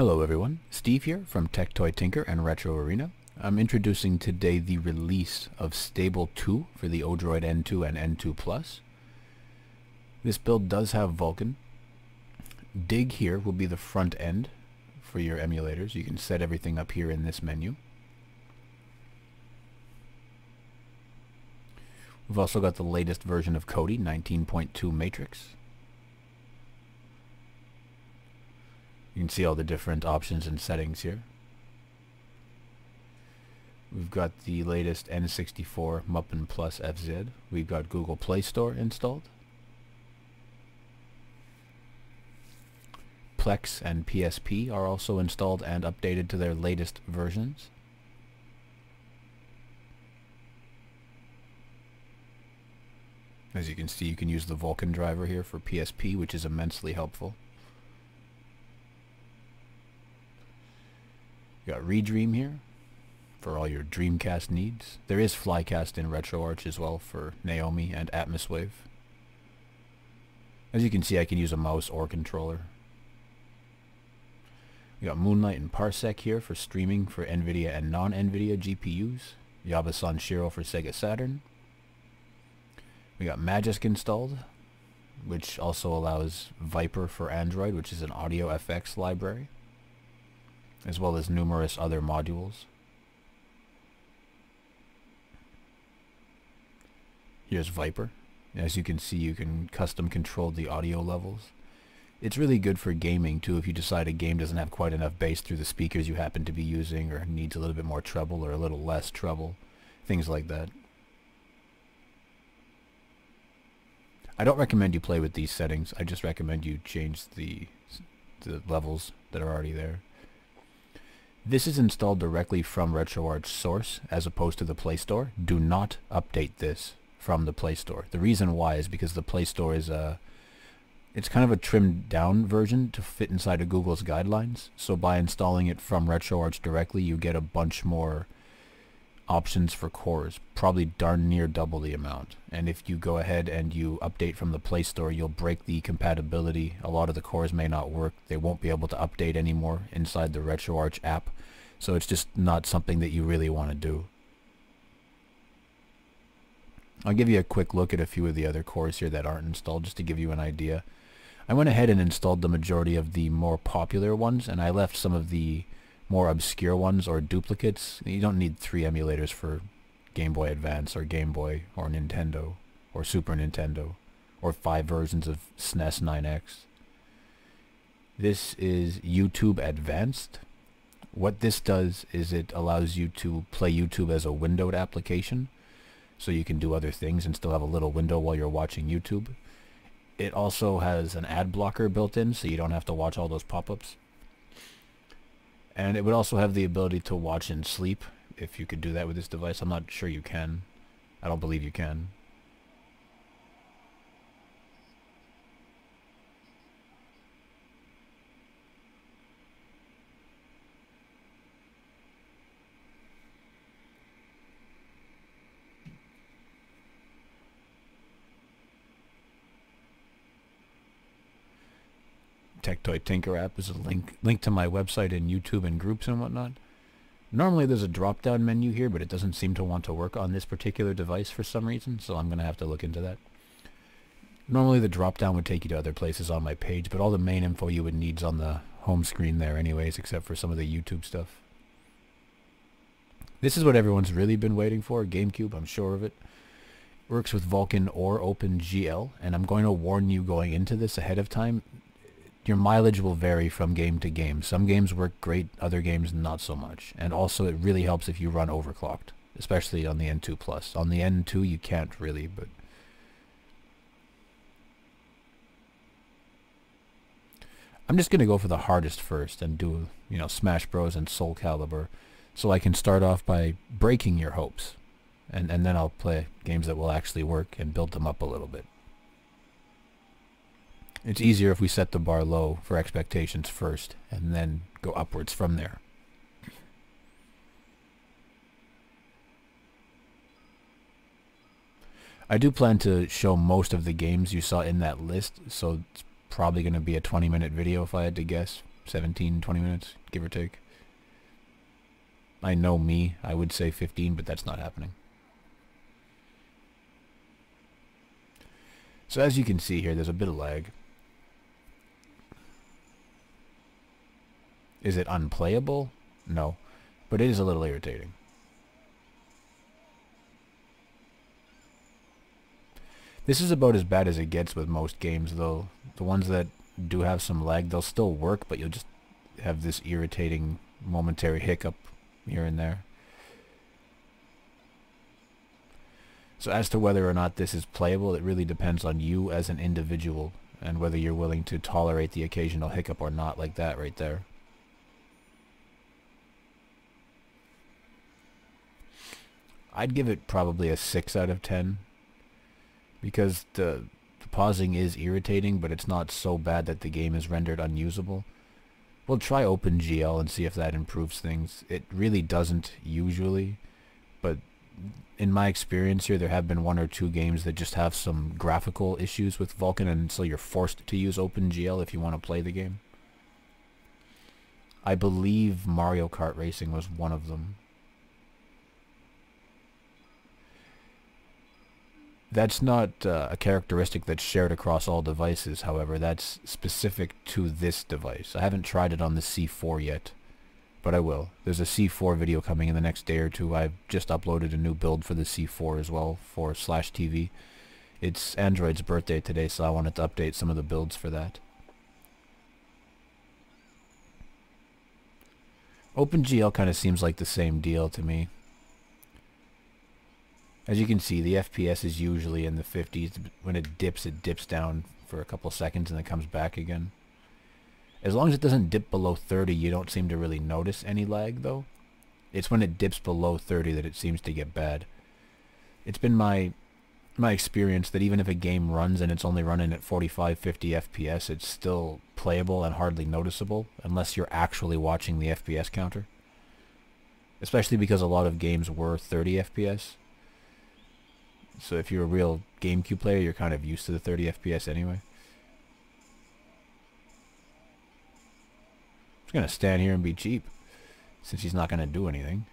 Hello everyone, Steve here from Tech Toy Tinker and Retro Arena. I'm introducing today the release of Stable 2 for the Odroid N2 and N2 Plus. This build does have Vulkan. Dig here will be the front end for your emulators. You can set everything up here in this menu. We've also got the latest version of Kodi, 19.2 Matrix. You can see all the different options and settings here. We've got the latest N64 Muppin Plus FZ. We've got Google Play Store installed. Plex and PSP are also installed and updated to their latest versions. As you can see, you can use the Vulkan driver here for PSP, which is immensely helpful. You got Redream here for all your Dreamcast needs. There is Flycast in RetroArch as well for Naomi and Atmoswave. As you can see, I can use a mouse or controller. We got Moonlight and Parsec here for streaming for NVIDIA and non-NVIDIA GPUs. Yaba-san Shiro for Sega Saturn. We got Magisk installed, which also allows Viper for Android, which is an audio FX library, as well as numerous other modules. Here's Viper. As you can see, you can custom control the audio levels. It's really good for gaming too if you decide a game doesn't have quite enough bass through the speakers you happen to be using, or needs a little bit more treble or a little less treble, things like that. I don't recommend you play with these settings. I just recommend you change the levels that are already there. This is installed directly from RetroArch source as opposed to the Play Store. Do not update this from the Play Store. The reason why is because the Play Store is it's kind of a trimmed down version to fit inside of Google's guidelines. So by installing it from RetroArch directly, you get a bunch more options for cores, probably darn near double the amount. And if you go ahead and you update from the Play Store, you'll break the compatibility. A lot of the cores may not work. They won't be able to update anymore inside the RetroArch app. So it's just not something that you really want to do. I'll give you a quick look at a few of the other cores here that aren't installed just to give you an idea. I went ahead and installed the majority of the more popular ones, and I left some of the more obscure ones or duplicates. You don't need 3 emulators for Game Boy Advance or Game Boy or Nintendo or Super Nintendo or 5 versions of SNES 9X. This is YouTube Advanced. What this does is it allows you to play YouTube as a windowed application, so you can do other things and still have a little window while you're watching YouTube. It also has an ad blocker built in, so you don't have to watch all those pop-ups. And it would also have the ability to watch and sleep, if you could do that with this device. I'm not sure you can. I don't believe you can. Tech Toy Tinker app is a link to my website and YouTube and groups and whatnot. Normally there's a drop-down menu here, but it doesn't seem to want to work on this particular device for some reason, so I'm going to have to look into that. Normally the drop-down would take you to other places on my page, but all the main info you would need is on the home screen there anyways, except for some of the YouTube stuff. This is what everyone's really been waiting for, GameCube, I'm sure of it. Works with Vulkan or Opengl, and I'm going to warn you going into this ahead of time. Your mileage will vary from game to game. Some games work great, other games not so much. And also it really helps if you run overclocked, especially on the N2 Plus. On the N2 you can't really, but I'm just going to go for the hardest first and do, Smash Bros and Soul Calibur, so I can start off by breaking your hopes. And then I'll play games that will actually work and build them up a little bit. It's easier if we set the bar low for expectations first, and then go upwards from there. I do plan to show most of the games you saw in that list, so it's probably going to be a 20-minute video if I had to guess. 17, 20 minutes, give or take. I know me, I would say 15, but that's not happening. So as you can see here, there's a bit of lag. Is it unplayable? No, but it is a little irritating. This is about as bad as it gets with most games, though. The ones that do have some lag, they'll still work, but you'll just have this irritating momentary hiccup here and there. So as to whether or not this is playable, it really depends on you as an individual and whether you're willing to tolerate the occasional hiccup or not, like that right there. I'd give it probably a 6 out of 10 because the pausing is irritating, but it's not so bad that the game is rendered unusable. We'll try OpenGL and see if that improves things. It really doesn't usually, but in my experience here, there have been 1 or 2 games that just have some graphical issues with Vulkan, and so you're forced to use OpenGL if you want to play the game. I believe Mario Kart Racing was one of them. That's not a characteristic that's shared across all devices, however. That's specific to this device. I haven't tried it on the C4 yet, but I will. There's a C4 video coming in the next day or two. I've just uploaded a new build for the C4 as well, for /TV. It's Android's birthday today, so I wanted to update some of the builds for that. OpenGL kind of seems like the same deal to me. As you can see, the FPS is usually in the 50s. When it dips down for a couple seconds and then comes back again. As long as it doesn't dip below 30, you don't seem to really notice any lag, though. It's when it dips below 30 that it seems to get bad. It's been my experience that even if a game runs and it's only running at 45, 50 FPS, it's still playable and hardly noticeable, unless you're actually watching the FPS counter. Especially because a lot of games were 30 FPS. So if you're a real GameCube player, you're kind of used to the 30 FPS anyway. I'm just going to stand here and be cheap, since he's not going to do anything.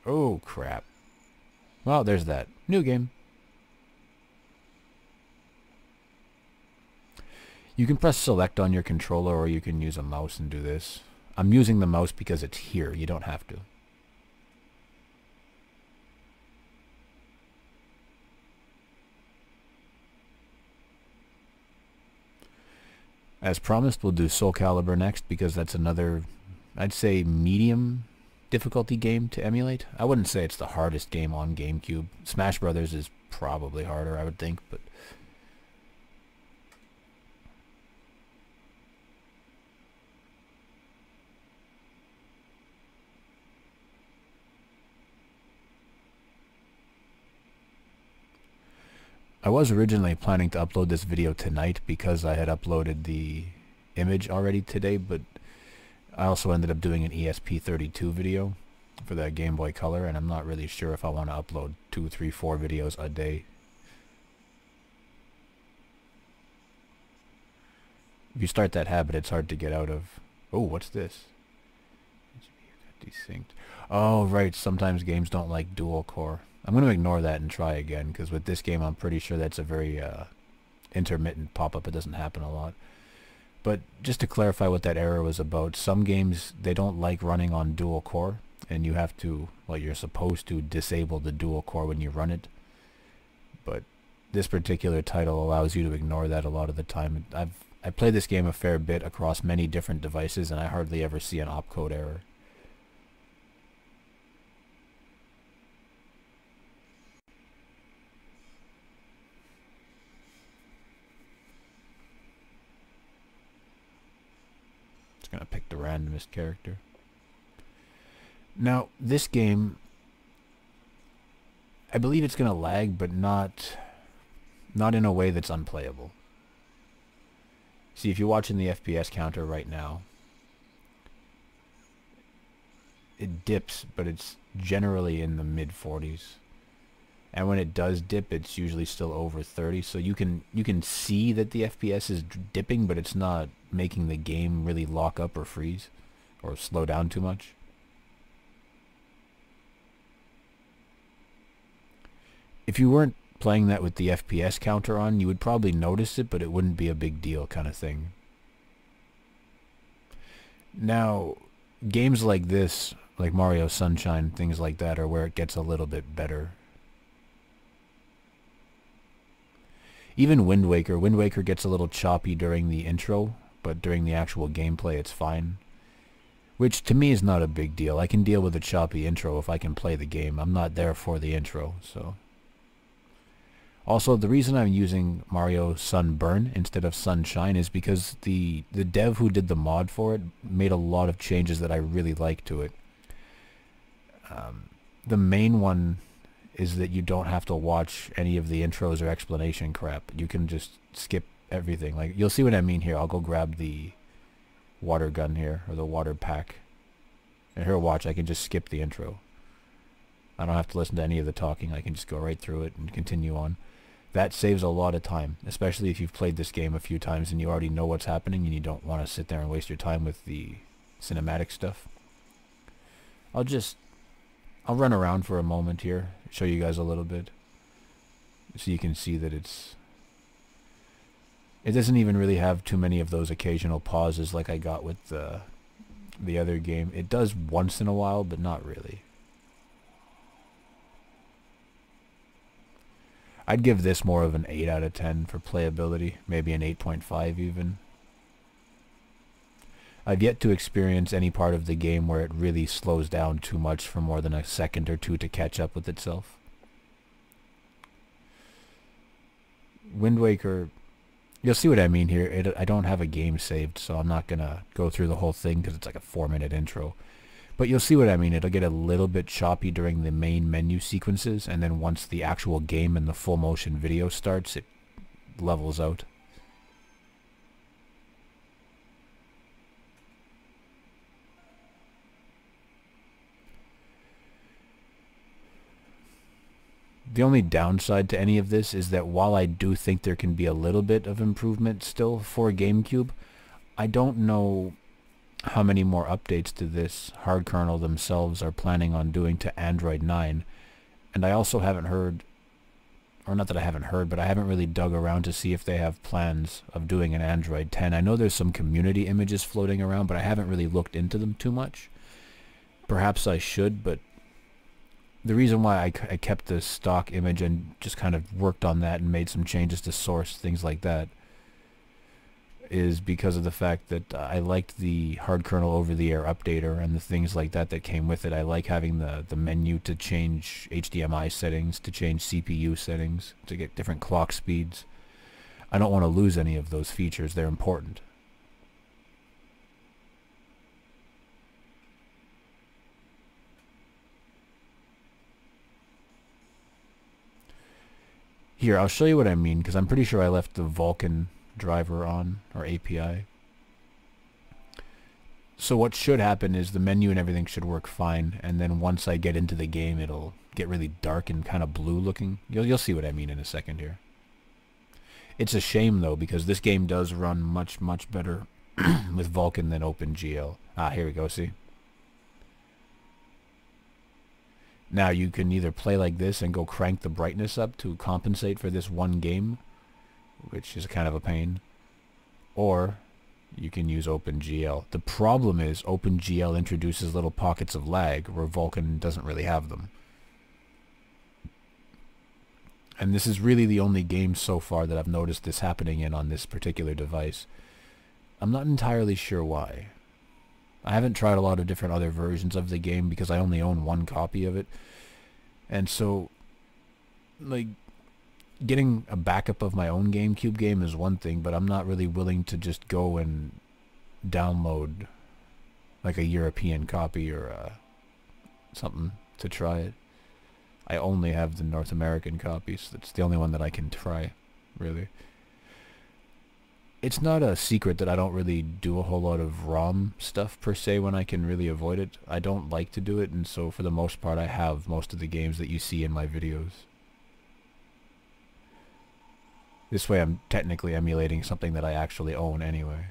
Oh, crap. Well, there's that. New game. You can press select on your controller, or you can use a mouse and do this. I'm using the mouse because it's here. You don't have to. As promised, we'll do Soul Calibur next because that's another, I'd say, medium difficulty game to emulate. I wouldn't say it's the hardest game on GameCube. Smash Brothers is probably harder, I would think, but I was originally planning to upload this video tonight because I had uploaded the image already today, but I also ended up doing an ESP32 video for the Game Boy Color, and I'm not really sure if I want to upload 2, 3, 4 videos a day. If you start that habit, it's hard to get out of. Oh, what's this? Desynced. Oh, right, sometimes games don't like dual core. I'm going to ignore that and try again, because with this game I'm pretty sure that's a very intermittent pop-up. It doesn't happen a lot. But just to clarify what that error was about, some games, they don't like running on dual core, and you have to, well, you're supposed to disable the dual core when you run it. But this particular title allows you to ignore that a lot of the time. I play this game a fair bit across many different devices, and I hardly ever see an opcode error. Gonna pick the randomest character. Now this game, I believe it's gonna lag, but not in a way that's unplayable. See, if you're watching the FPS counter right now, it dips, but it's generally in the mid 40s. and when it does dip, it's usually still over 30. So you can see that the FPS is dipping, but it's not making the game really lock up or freeze or slow down too much. If you weren't playing that with the FPS counter on, you would probably notice it, but it wouldn't be a big deal kind of thing. Now, games like this, like Mario Sunshine, things like that, are where it gets a little bit better. Even Wind Waker. Wind Waker gets a little choppy during the intro, but during the actual gameplay it's fine. Which to me is not a big deal. I can deal with a choppy intro if I can play the game. I'm not there for the intro, so... Also, the reason I'm using Mario Sunburn instead of Sunshine is because the dev who did the mod for it made a lot of changes that I really like to it. The main one is that you don't have to watch any of the intros or explanation crap. You can just skip everything. Like, you'll see what I mean here. I'll go grab the water gun here, or the water pack. And here, watch, I can just skip the intro. I don't have to listen to any of the talking. I can just go right through it and continue on. That saves a lot of time, especially if you've played this game a few times and you already know what's happening and you don't want to sit there and waste your time with the cinematic stuff. I'll run around for a moment here, show you guys a little bit, so you can see that it doesn't even really have too many of those occasional pauses like I got with the other game. It does once in a while, but not really. I'd give this more of an 8 out of 10 for playability, maybe an 8.5 even. I've yet to experience any part of the game where it really slows down too much for more than a second or two to catch up with itself. Wind Waker, you'll see what I mean here. I don't have a game saved, so I'm not going to go through the whole thing because it's like a 4-minute intro. But you'll see what I mean. It'll get a little bit choppy during the main menu sequences, and then once the actual game and the full motion video starts, it levels out. The only downside to any of this is that while I do think there can be a little bit of improvement still for GameCube, I don't know how many more updates to this hard kernel themselves are planning on doing to Android 9. And I also haven't heard, or not that I haven't heard, but I haven't really dug around to see if they have plans of doing an Android 10. I know there's some community images floating around, but I haven't really looked into them too much. Perhaps I should, but the reason why I kept the stock image and just kind of worked on that and made some changes to source, things like that, is because of the fact that I liked the hard kernel over-the-air updater and the things like that that came with it. I like having the menu to change HDMI settings, to change CPU settings, to get different clock speeds. I don't want to lose any of those features. They're important. Here, I'll show you what I mean, because I'm pretty sure I left the Vulkan driver on, or API. So what should happen is the menu and everything should work fine, and then once I get into the game it'll get really dark and kind of blue looking. You'll see what I mean in a second here. It's a shame though, because this game does run much better with Vulkan than Opengl. Ah, here we go, see? Now you can either play like this and go crank the brightness up to compensate for this one game, which is kind of a pain, or you can use Opengl. The problem is Opengl introduces little pockets of lag where Vulkan doesn't really have them. And this is really the only game so far that I've noticed this happening in on this particular device. I'm not entirely sure why. I haven't tried a lot of different other versions of the game because I only own one copy of it. And so, like, getting a backup of my own GameCube game is one thing, but I'm not really willing to just go and download like a European copy or something to try it. I only have the North American copies. That's the only one that I can try, really. It's not a secret that I don't really do a whole lot of ROM stuff per se when I can really avoid it. I don't like to do it, and so for the most part I have most of the games that you see in my videos. This way I'm technically emulating something that I actually own anyway.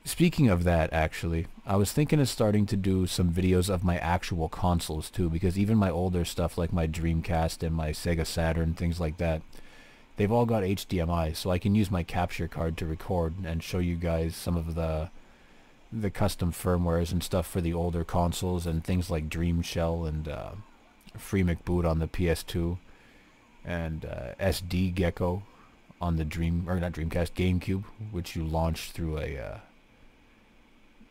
Speaking of that, actually, I was thinking of starting to do some videos of my actual consoles too, because even my older stuff like my Dreamcast and my Sega Saturn, things like that, they've all got HDMI, so I can use my capture card to record and show you guys some of the custom firmwares and stuff for the older consoles and things like Dream Shell and FreeMc Boot on the PS2 and SD Gecko on the not Dreamcast, GameCube, which you launched through a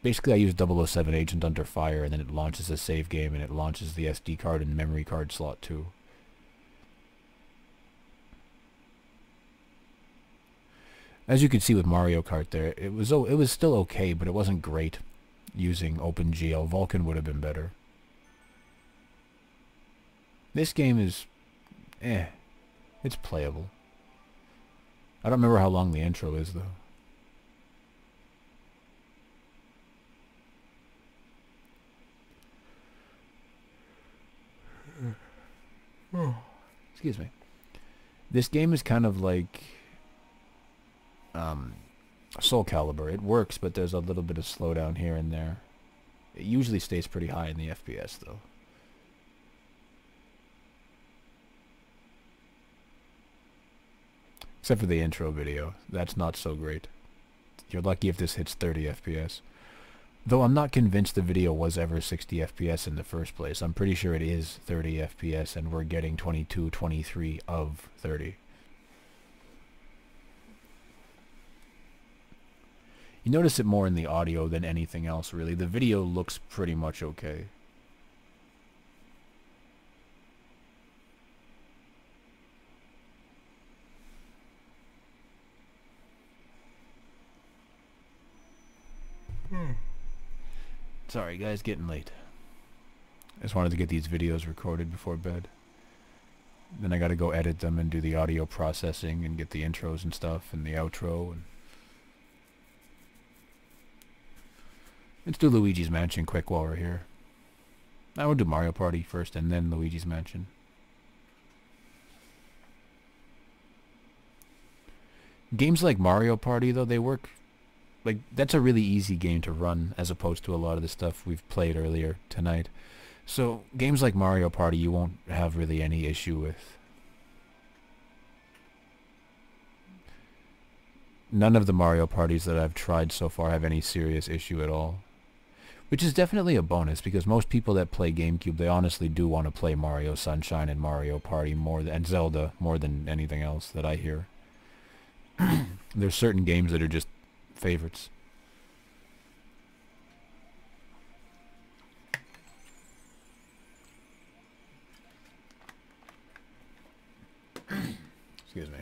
basically I use 007 Agent Under Fire, and then it launches a save game and it launches the SD card and memory card slot too. As you can see with Mario Kart there, it was still okay, but it wasn't great using Opengl. Vulkan would have been better. This game is it's playable. I don't remember how long the intro is though. Excuse me. This game is kind of like Soul Calibur. It works, but there's a little bit of slowdown here and there. It usually stays pretty high in the FPS though. Except for the intro video. That's not so great. You're lucky if this hits 30 FPS. Though I'm not convinced the video was ever 60 FPS in the first place. I'm pretty sure it is 30 FPS and we're getting 22, 23 of 30. You notice it more in the audio than anything else really. The video looks pretty much okay. Sorry guys, getting late. I just wanted to get these videos recorded before bed. Then I gotta go edit them and do the audio processing and get the intros and stuff and the outro. And let's do Luigi's Mansion quick while we're here. I will do Mario Party first and then Luigi's Mansion. Games like Mario Party though, they work. Like, that's a really easy game to run as opposed to a lot of the stuff we've played earlier tonight. So, games like Mario Party you won't have really any issue with. None of the Mario Parties that I've tried so far have any serious issue at all. Which is definitely a bonus, because most people that play GameCube, they honestly do want to play Mario Sunshine and Mario Party and Zelda more than anything else that I hear. There's certain games that are just favorites. Excuse me.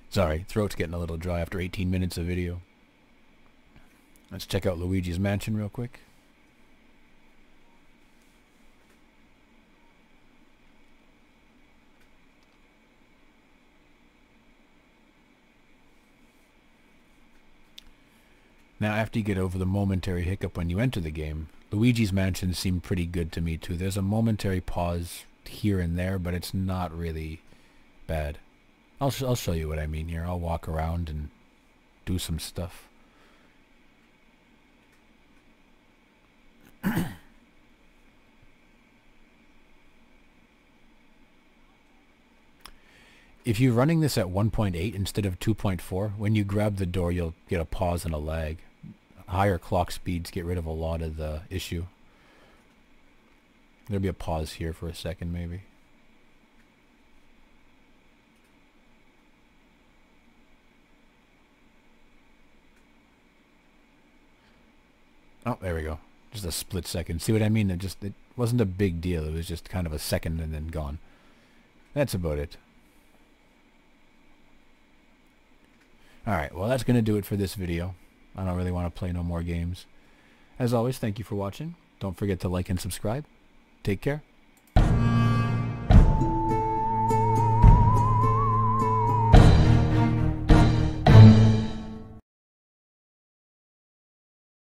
Sorry, throat's getting a little dry after 18 minutes of video. Let's check out Luigi's Mansion real quick. Now, after you get over the momentary hiccup when you enter the game, Luigi's Mansion seemed pretty good to me too. There's a momentary pause here and there, but it's not really bad. I'll show you what I mean here. I'll walk around and do some stuff. If you're running this at 1.8 instead of 2.4, when you grab the door you'll get a pause and a lag. Higher clock speeds get rid of a lot of the issue. There'll be a pause here for a second maybe. Oh, there we go. Just a split second. See what I mean? It wasn't a big deal. It was just kind of a second and then gone. That's about it. Alright, well that's going to do it for this video. I don't really want to play no more games. As always, thank you for watching. Don't forget to like and subscribe. Take care.